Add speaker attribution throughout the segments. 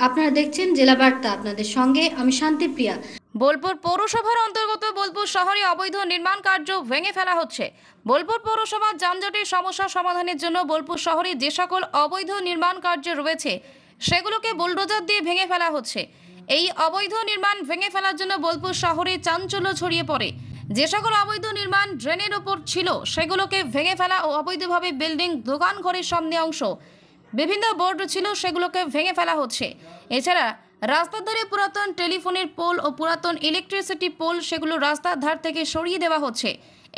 Speaker 1: আপনারা দেখছেন জেলা বার্তা, আপনাদের সঙ্গে আমি শান্তিপ্রিয়া।
Speaker 2: বোলপুর পৌরসভার অন্তর্গত বোলপুর শহরে অবৈধ নির্মাণ কার্য ভেঙে ফেলা হচ্ছে। বোলপুর পৌরসভার যানজটের সমস্যা সমাধানের জন্য বোলপুর শহরে যে সকল অবৈধ নির্মাণ কার্য রয়েছে সেগুলোকে বুলডোজার দিয়ে ভেঙে ফেলা হচ্ছে। এই অবৈধ নির্মাণ ভেঙে ফেলার জন্য বোলপুর শহরে চাঞ্চল্য ছড়িয়ে পড়ে। যে সকল অবৈধ নির্মাণ ড্রেনের ওপর ছিল সেগুলোকে ভেঙে ফেলা ও অবৈধভাবে বিল্ডিং, দোকান ঘরের সামনে অংশ, বিভিন্ন বোর্ড ছিল সেগুলোকে ভেঙে ফেলা হচ্ছে। এছাড়া রাস্তার ধারে পুরাতন টেলিফোনের পোল ও পুরাতন ইলেকট্রিসিটি পোল সেগুলো রাস্তার ধার থেকে সরিয়ে দেওয়া হচ্ছে।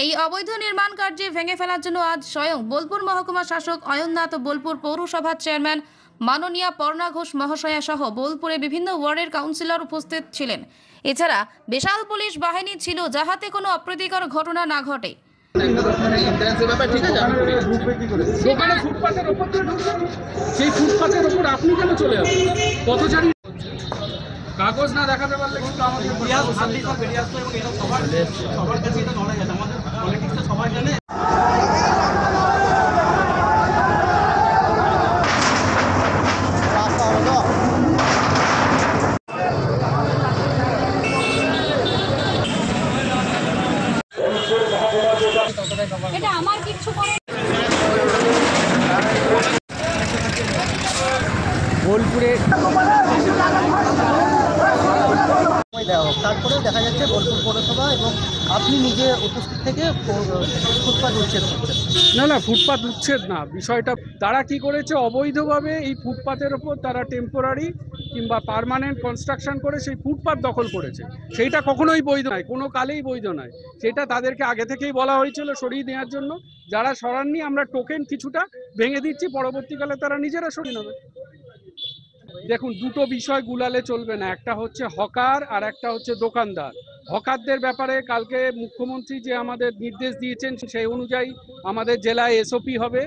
Speaker 2: এই অবৈধ নির্মাণ কার্যে ভেঙে ফেলার জন্য আজ স্বয়ং বোলপুর মহকুমা শাসক অয়ননাথ ও বোলপুর পৌরসভার চেয়ারম্যান মাননীয়া পর্ণা ঘোষ মহাশয়া সহ বোলপুরে বিভিন্ন ওয়ার্ডের কাউন্সিলর উপস্থিত ছিলেন। এছাড়া বিশাল পুলিশ বাহিনী ছিল যাহাতে কোনো অপ্রীতিকর ঘটনা না ঘটে।
Speaker 3: কাগজ না দেখাতে পারলে কিন্তু আমাদের সবার কাছে এটা নলেজ আছে, আমাদের পলিটিক্সে সবাই জানে।
Speaker 2: এটা আমার কিছু
Speaker 4: বোলপুরে তারপরে দেখা যাচ্ছে বোলপুর পৌরসভা এবং আপনি নিজে উপস্থিত থেকে ফুটপাত উচ্ছেদ করছেন।
Speaker 3: না, ফুটপাত উচ্ছেদ না, বিষয়টা তারা কি করেছে, অবৈধভাবে এই ফুটপাতের ওপর তারা টেম্পোরারি কিংবা পার্মানেন্ট কনস্ট্রাকশন করে সেই ফুটপাত দখল করেছে। সেইটা কখনোই বৈধ নয়, কোনো কালেই বৈধ নয়। সেটা তাদেরকে আগে থেকেই বলা হয়েছিল সরিয়ে দেওয়ার জন্য। যারা সরাননি আমরা টোকেন কিছুটা ভেঙে দিচ্ছি, পরবর্তীকালে তারা নিজেরা সরিয়ে নেবে। দেখুন, দুটো বিষয় গুলালে চলবে না, একটা হচ্ছে হকার আর একটা হচ্ছে দোকানদার। হকারদের ব্যাপারে কালকে মুখ্যমন্ত্রী যে আমাদের নির্দেশ দিয়েছেন সেই অনুযায়ী আমাদের জেলায় এসওপি হবে,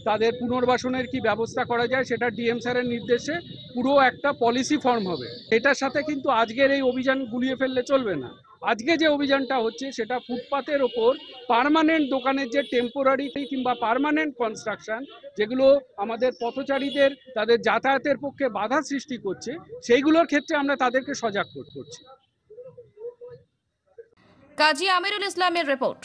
Speaker 3: তাদের পুনর্বাসনের কি ব্যবস্থা করা যায় সেটা ডিএম স্যারের নির্দেশে পুরো একটা পলিসি ফর্ম হবে। এটার সাথে কিন্তু আজকের এই অভিযান গুলিয়ে ফেললে চলবে না। আজকে যে অভিযানটা হচ্ছে সেটা ফুটপাতের ওপর পার্মানেন্ট দোকানের যে টেম্পোরারি কিংবা পার্মানেন্ট কনস্ট্রাকশন যেগুলো আমাদের পথচারীদের তাদের যাতায়াতের পক্ষে বাধা সৃষ্টি করছে, সেইগুলোর ক্ষেত্রে আমরা তাদেরকে সজাগ করছি।
Speaker 2: কাজী আমিরুল ইসলামের রিপোর্ট।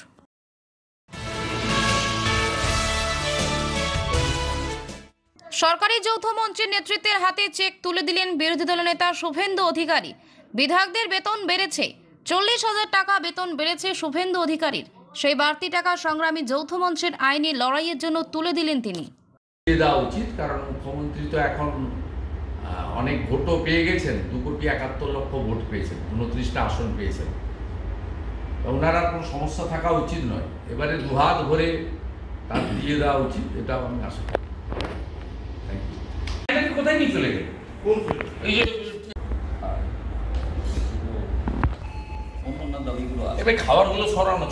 Speaker 2: সরকারি যৌথ মঞ্চের নেতৃত্বের হাতে চেক তুলে দিলেন বিরোধী দলনেতা শুভেন্দু অধিকারী। বিধায়কদের বেতন বেড়েছে, 40,000 টাকা বেতন বেড়েছে শুভেন্দু অধিকারীর। সেই বাড়তি টাকা সংগ্রামী যৌথ মঞ্চের আইনি লড়াইয়ের জন্য তুলে দিলেন তিনি।
Speaker 5: দেওয়া উচিত, কারণ মুখ্যমন্ত্রী তো এখন অনেক ভোটও পেয়ে গেছেন, 2,71,00,000 ভোট পেয়েছেন, 29টা আসন পেয়েছেন। ওনার আর কোনো সমস্যা থাকা উচিত নয়, এবারে দুহাত ভরে তার দিয়ে দেওয়া উচিত, এটা আমি আশা করি। কোথায় নিয়ে চলে গেল? এবার খাবারগুলো সরানো।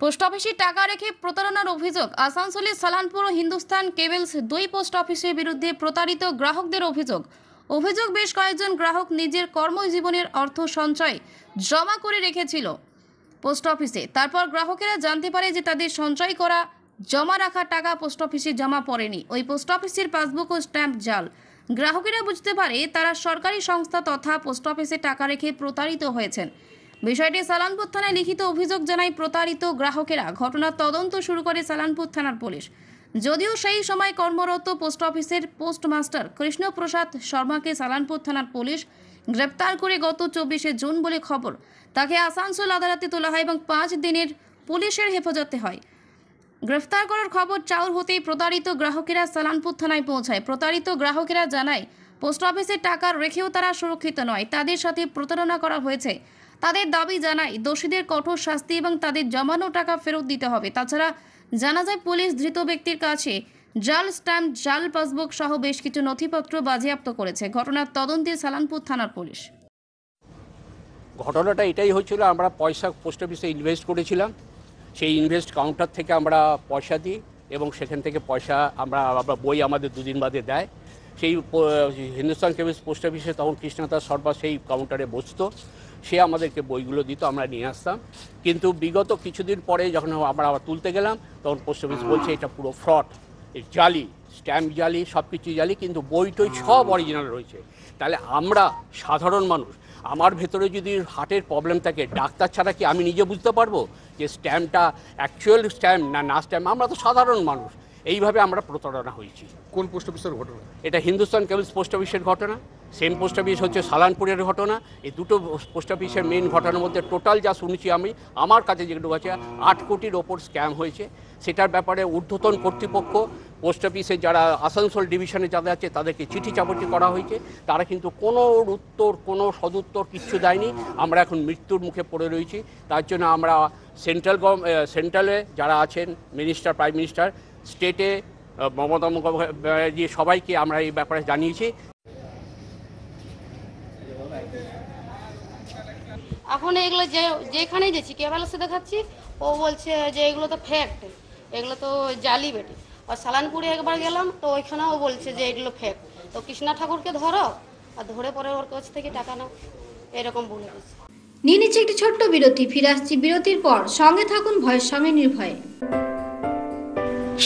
Speaker 2: পোস্ট অফিসে টাকা রেখে প্রতারণার অভিযোগ। আসানসোলের সালানপুর ও হিন্দুস্তান কেবলস দুই পোস্ট অফিসের বিরুদ্ধে প্রতারিত গ্রাহকদের অভিযোগ বেশ কয়েকজন গ্রাহক নিজের কর্মজীবনের অর্থ সঞ্চয় জমা করে রেখেছিল পোস্ট অফিসে। তারপর গ্রাহকেরা জানতে পারে যে তাদের সঞ্চয় করা জমা রাখা টাকা পোস্ট অফিসে জমা পড়েনি। ওই পোস্ট অফিসের পাসবুক ও স্ট্যাম্প জাল। গ্রাহকেরা বুঝতে পারে তারা সরকারি সংস্থা তথা পোস্ট অফিসে টাকা রেখে প্রতারিত হয়েছেন। বিষয়টি সালানপুর থানায় লিখিত অভিযোগ জানায় প্রতারিত গ্রাহকেরা। ঘটনার তদন্ত শুরু করে সালানপুর থানার পুলিশ। যদিও সেই সময় কর্মরত পোস্ট অফিসের পোস্টমাস্টার কৃষ্ণপ্রসাদ শর্মাকে সালানপুর থানার পুলিশ গ্রেপ্তার করে গত 24শে জুন বলে খবর। তাকে আসানসোল আদালতে তোলা হয় এবং 5 দিনের পুলিশের হেফাজতে হয়। গ্রেফতার করার খবর চাউর হতেই প্রতারিত গ্রাহকেরা সালানপুর থানায় পৌঁছায়। প্রতারিত গ্রাহকেরা জানায় পোস্ট অফিসে টাকা রেখেও তারা সুরক্ষিত নয়, তাদের সাথে প্রতারণা করা হয়েছে। তাদের দাবি জানায় দোষীদের কঠোর শাস্তি এবং তাদের জমানো টাকা ফেরত দিতে হবে। তাছাড়া জানা যায় পুলিশ ধৃত ব্যক্তির কাছে জাল স্ট্যাম্প, জাল পাসবুক সহ বেশ কিছু নথিপত্র বাজেয়াপ্ত করেছে। ঘটনার তদন্তে সালানপুর থানার পুলিশ।
Speaker 6: ঘটনাটা এটাই হয়েছিল, আমরা পয়সা পোস্ট অফিসে ইনভেস্ট করেছিলাম, সেই ইনভেস্ট কাউন্টার থেকে আমরা পয়সা দিই এবং সেখান থেকে পয়সা আমরা বই আমাদের 2 দিন বাদে দেয়। সেই হিন্দুস্তান কেবলস পোস্ট অফিসে তখন কৃষ্ণদাস শর্মা সেই কাউন্টারে বসতো, সে আমাদেরকে বইগুলো দিত, আমরা নিয়ে আসতাম। কিন্তু বিগত কিছুদিন পরে যখন আমরা আবার তুলতে গেলাম তখন পোস্ট অফিস বলছে এটা পুরো ফ্রড, জালি, স্ট্যাম্প জালি, সব কিছু জালি, কিন্তু বই টই সব অরিজিনাল রয়েছে। তাহলে আমরা সাধারণ মানুষ, আমার ভেতরে যদি হার্টের প্রবলেম থাকে, ডাক্তার ছাড়া কি আমি নিজে বুঝতে পারবো যে স্ট্যাম্পটা অ্যাকচুয়াল স্ট্যাম্প না স্ট্যাম্প? আমরা তো সাধারণ মানুষ। এইভাবে আমরা প্রতারণা হয়েছি।
Speaker 7: কোন পোস্ট অফিসের ঘটনা?
Speaker 6: এটা হিন্দুস্তান কেবলস পোস্ট অফিসের ঘটনা। সেম পোস্ট অফিস হচ্ছে সালানপুরের ঘটনা। এই দুটো পোস্ট অফিসের মেন ঘটনার মধ্যে টোটাল যা শুনেছি আমি, আমার কাছে যেগুলো আছে 8 কোটির ওপর স্ক্যাম হয়েছে। সেটার ব্যাপারে ঊর্ধ্বতন কর্তৃপক্ষ, পোস্ট অফিসে যারা আসানসোল ডিভিশনে যাদের আছে তাদেরকে চিঠি চাপটি করা হয়েছে। তারা কিন্তু কোনো উত্তর, কোনো সদুত্তর কিচ্ছু দেয়নি। আমরা এখন মৃত্যুর মুখে পড়ে রয়েছি। তার জন্য আমরা সেন্ট্রালে যারা আছেন, মিনিস্টার, প্রাইম মিনিস্টার, স্টেটে মমতা মুখোপাধ্যায় সবাইকে আমরা এই ব্যাপারে জানিয়েছি।
Speaker 8: এখন এগুলো যেখানেই যাচ্ছি কেবলসে দেখাচ্ছি, ও বলছে যে এগুলো তো ফেক, এগুলো তো জালি বেটে। আর সালানপুরে একবার গেলাম, তো ওইখানেও বলছে যে এগুলো ফেক। তো কৃষ্ণা ঠাকুরকে ধরো, আর ধরে পরে ওর কাছ থেকে টাকা নাও, এরকম বলে দিচ্ছে।
Speaker 1: নিয়ে নিচ্ছে একটি ছোট্ট বিরতি, ফিরে আসছি বিরতির পর। সঙ্গে থাকুন ভয়ের সঙ্গে নির্ভয়ে।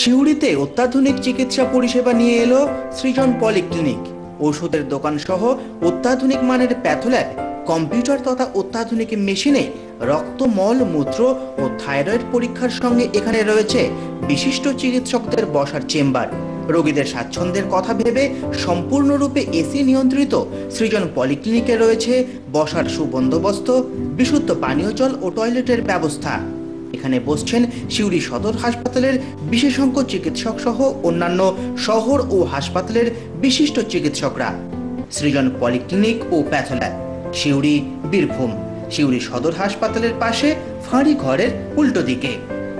Speaker 9: সিউড়িতে অত্যাধুনিক চিকিৎসা পরিষেবা নিয়ে এলো সৃজন পলিক্লিনিক। ওষুধের দোকান সহ অত্যাধুনিক মানের প্যাথোল্যাব, কম্পিউটার তথা অত্যাধুনিক মেশিনে রক্ত, মল, মূত্র ও থাইরয়েড পরীক্ষার সঙ্গে এখানে রয়েছে বিশিষ্ট চিকিৎসকদের বসার চেম্বার। রোগীদের স্বাচ্ছন্দ্যের কথা ভেবে সম্পূর্ণরূপে এসি নিয়ন্ত্রিত সৃজন পলিক্লিনিকে রয়েছে বসার সুবন্দোবস্ত, বিশুদ্ধ পানীয় জল ও টয়লেটের ব্যবস্থা। এখানে বসছেন সিউড়ি সদর হাসপাতালের বিশেষজ্ঞ চিকিৎসক সহ অন্যান্য শহর ও হাসপাতালের বিশিষ্ট চিকিৎসকরা। সৃজন পলিক্লিনিক ও প্যাথোল্যাব, সিউড়ি, বীরভূম। সিউড়ি সদর হাসপাতালের পাশে ফাঁড়ি ঘরের উল্টো দিকে।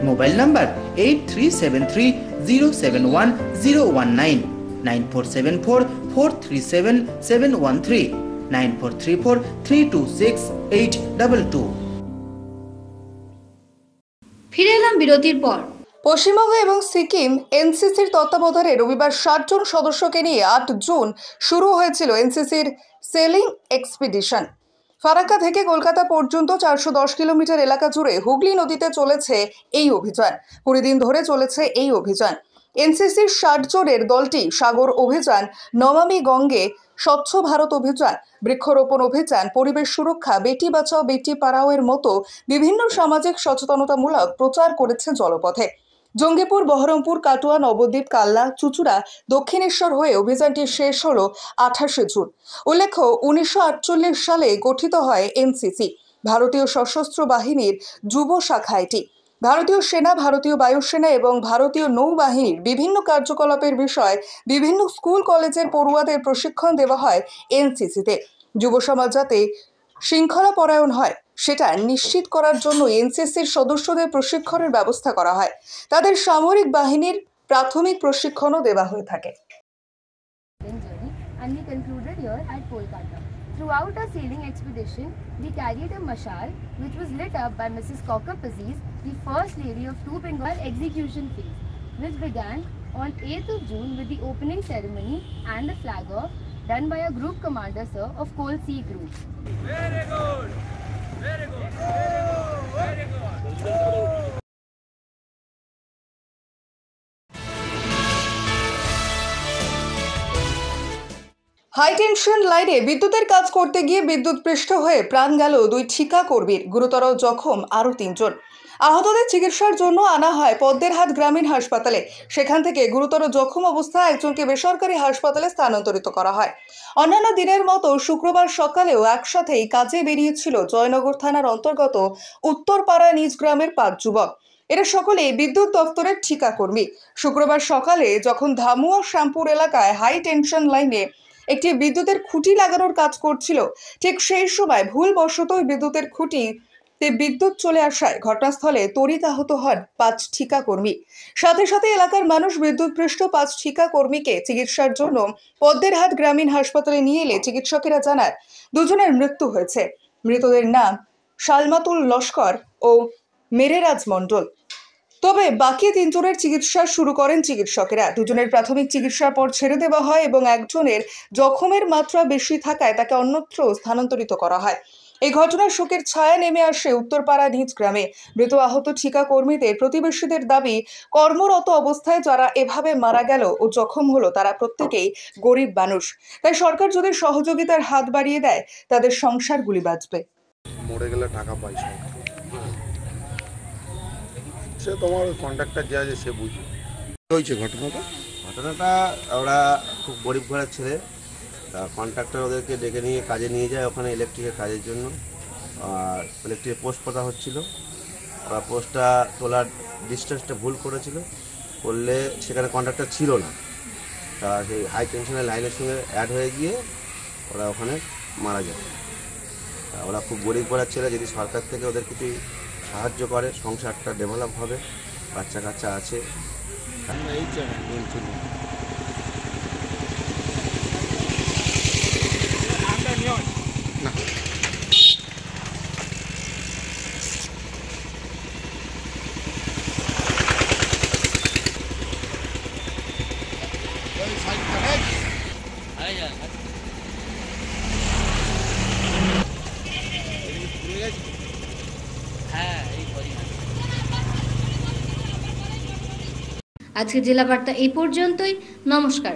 Speaker 9: Mobile number 8373071019, 9474437713, 9434326822।
Speaker 1: ফিরে এলাম বিরতির পর।
Speaker 10: পশ্চিমবঙ্গ এবং সিকিম এনসিসির তত্ত্বাবধানে রবিবার 60 জন সদস্যকে নিয়ে 8 জুন শুরু হয়েছিল এনসিসির সেলিং এক্সপিডিশন। ফারাক্কা থেকে কলকাতা পর্যন্ত 410 কিলোমিটার এলাকা জুড়ে হুগলি নদীতে চলেছে এই অভিযান। 20 দিন ধরে চলেছে এই অভিযান। এনসিসির 60 জনের দলটি সাগর অভিযান, নমামি গঙ্গে, স্বচ্ছ ভারত অভিযান, বৃক্ষরোপণ অভিযান, পরিবেশ সুরক্ষা, বেটি বাঁচাও বেটি পড়াও এর মতো বিভিন্ন সামাজিক সচেতনতামূলক প্রচার করেছে জলপথে। জঙ্গিপুর, বহরমপুর, কাটোয়া, নবদ্বীপ, কাল্লা, চুচুড়া, দক্ষিণেশ্বর হয়ে অভিযানটি শেষ হলো 28 জুন। উল্লেখ্য, 1948 সালে গঠিত হয় এনসিসি, ভারতীয় সশস্ত্র বাহিনীর যুব শাখা এটি। ভারতীয় সেনা, ভারতীয় বায়ুসেনা এবং ভারতীয় নৌবাহিনীর বিভিন্ন কার্যকলাপের বিষয় বিভিন্ন স্কুল কলেজের পড়ুয়াদের প্রশিক্ষণ দেওয়া হয় এনসিসিতে। যুব সমাজ যাতে শৃঙ্খলা পরায়ণ হয় সেটা নিশ্চিত করার জন্য এনসিসির সদস্যদের প্রশিক্ষণের ব্যবস্থা করা হয়। তাদের সামরিক বাহিনীর প্রাথমিক প্রশিক্ষণও দেওয়া হয়ে থাকে।
Speaker 11: And we concluded here at Kolkata. Throughout our sailing expedition, we carried a mashal which was lit up by Mrs. Kokap Aziz, the First Lady of 2 Bengal execution phase, which began on 8th of June with the opening ceremony and the flag off done by a group commander, sir, of Coal Sea Group.
Speaker 12: Very good. Very good. Very good.
Speaker 10: High tension লাইনে বিদ্যুতের কাজ করতে গিয়ে বিদ্যুৎপৃষ্ট হয়ে প্রাণ গেল 2 ঠিকা কর্মীর, গুরুতর জখম আরও 3 জন। আহতদের চিকিৎসার জন্য আনা হয় পদ্মেরহাট গ্রামীণ হাসপাতালে। সেখান থেকে গুরুতর জখম অবস্থায় একজনকে বেসরকারি হাসপাতালে স্থানান্তরিত করা হয়। অন্যান্য দিনের মতো শুক্রবার সকালেও একসাথেই কাজে বেরিয়েছিল জয়নগর থানার অন্তর্গত উত্তরপাড়া নিজ গ্রামের 5 যুবক। এরা সকলেই বিদ্যুৎ দপ্তরের ঠিকা কর্মী। শুক্রবার সকালে যখন ধামুয়া শ্যামপুর এলাকায় হাই টেনশন লাইনে একটি বিদ্যুতের খুঁটি লাগানোর কাজ করছিল, ঠিক সেই সময় ভুলবশত বিদ্যুতের খুঁটিতে বিদ্যুৎ চলে আসায় ঘটনাস্থলে তড়িৎ আহত হন 5 ঠিকা কর্মী। সাথে সাথে এলাকার মানুষ বিদ্যুৎপৃষ্ট 5 ঠিকা কর্মীকে চিকিৎসার জন্য পদ্মেরহাট গ্রামীণ হাসপাতালে নিয়ে এলে চিকিৎসকেরা জানান 2 জনের মৃত্যু হয়েছে। মৃতদের নাম সালমাতুল লস্কর ও মেরেরাজ মণ্ডল। তবে বাকি 3 জনের চিকিৎসা শুরু করেন চিকিৎসকেরা। 2 জনের প্রাথমিক চিকিৎসার পর ছেড়ে দেওয়া হয় এবং একজনের জখমের মাত্রা বেশি থাকায় তাকে অন্যত্র স্থানান্তরিত করা হয়। এই ঘটনার শোকের ছায়া নেমে আসে উত্তরপাড়া নিজ গ্রামে। মৃত আহত ঠিকা কর্মীদের প্রতিবেশীদের দাবি, কর্মরত অবস্থায় যারা এভাবে মারা গেল ও জখম হলো তারা প্রত্যেকেই গরিব মানুষ। তাই সরকার যদি সহযোগিতার হাত বাড়িয়ে দেয় তাদের সংসারগুলি বাঁচবে।
Speaker 7: মরে গেলে টাকা পয়সা সে তোমার কন্ট্রাক্টর যে আছে সে বুঝবে। হয়েছে ঘটনাটা ওরা খুব গরিব ঘরের ছেলে, তা কন্ট্রাক্টর ওদেরকে ডেকে নিয়ে কাজে নিয়ে যায় ওখানে ইলেকট্রিকের কাজের জন্য। আর ইলেকট্রিকের পোস্ট পোতা হচ্ছিল, ওরা পোস্টটা তোলার ডিস্টেন্সটা ভুল করেছিল, করলে সেখানে কন্ট্রাক্টর ছিল না, তা সেই হাই টেনশনের লাইনের সঙ্গে অ্যাড হয়ে গিয়ে ওরা ওখানে মারা যায়। ওরা খুব গরিব ঘরের ছেলে, যদি সরকার থেকে ওদের কিছু সাহায্য করে সংসারটা ডেভেলপ হবে, বাচ্চা কাচ্চা আছে।
Speaker 1: আজকে জেলা বার্তা এই পর্যন্তই। নমস্কার।